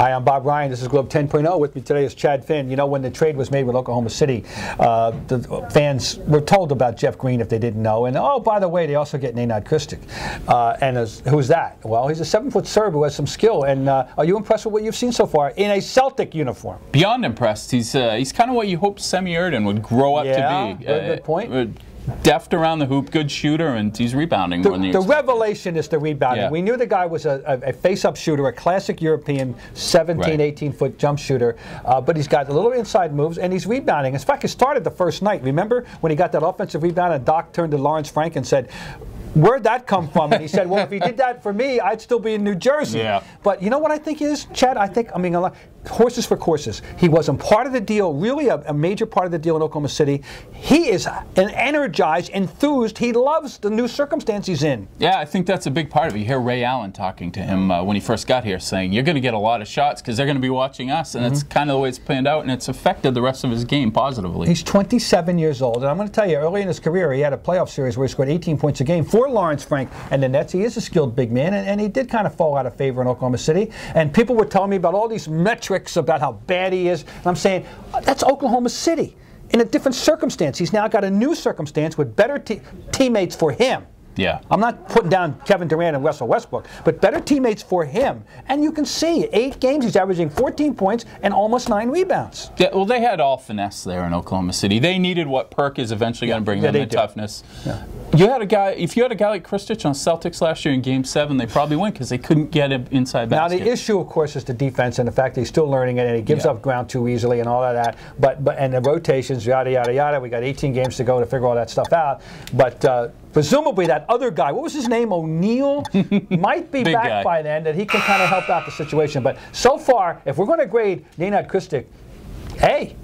Hi, I'm Bob Ryan. This is Globe 10.0. With me today is Chad Finn. You know, when the trade was made with Oklahoma City, the fans were told about Jeff Green if they didn't know. And, oh, by the way, they also get Nenad Krstic. Who's that? Well, he's a 7-foot Serb who has some skill. And are you impressed with what you've seen so far in a Celtic uniform? Beyond impressed. He's kind of what you hoped Semi Erden would grow up to be. Good point. Deft around the hoop, good shooter, and he's rebounding more than he The revelation is the rebounding. Yeah. We knew the guy was a face-up shooter, a classic European 17, 18-foot jump shooter, but he's got a little inside moves, and he's rebounding. In fact, he started the first night. Remember when he got that offensive rebound, and Doc turned to Lawrence Frank and said, "Where'd that come from?" And he said, "Well, if he did that for me, I'd still be in New Jersey." Yeah. But you know what I think is, Chad? Horses for courses. He wasn't part of the deal, really a major part of the deal in Oklahoma City. He is an energized, enthused. He loves the new circumstance he's in. Yeah, I think that's a big part of it. You hear Ray Allen talking to him when he first got here, saying, "You're going to get a lot of shots because they're going to be watching us," and that's kind of the way it's planned out, and it's affected the rest of his game positively. He's 27 years old, and I'm going to tell you, early in his career, he had a playoff series where he scored 18 points a game for Lawrence Frank and the Nets. He is a skilled big man, and he did kind of fall out of favor in Oklahoma City. And people were telling me about all these metrics about how bad he is, and I'm saying, that's Oklahoma City in a different circumstance. He's now got a new circumstance with better teammates for him. Yeah. I'm not putting down Kevin Durant and Russell Westbrook, but better teammates for him. And you can see, 8 games, he's averaging 14 points and almost 9 rebounds. Yeah, well, they had all finesse there in Oklahoma City. They needed what Perk is eventually going to bring them, the toughness. Yeah. You had a guy, if you had a guy like Krstic on Celtics last year in Game 7, they probably win because they couldn't get him inside basket. Now, the issue, of course, is the defense and the fact that he's still learning it and he gives up ground too easily and all of that. And the rotations, yada, yada, yada. We got 18 games to go to figure all that stuff out. But presumably that other guy, what was his name, O'Neal, might be back by then, that he can kind of help out the situation. But so far, if we're going to grade Nenad Krstic, hey,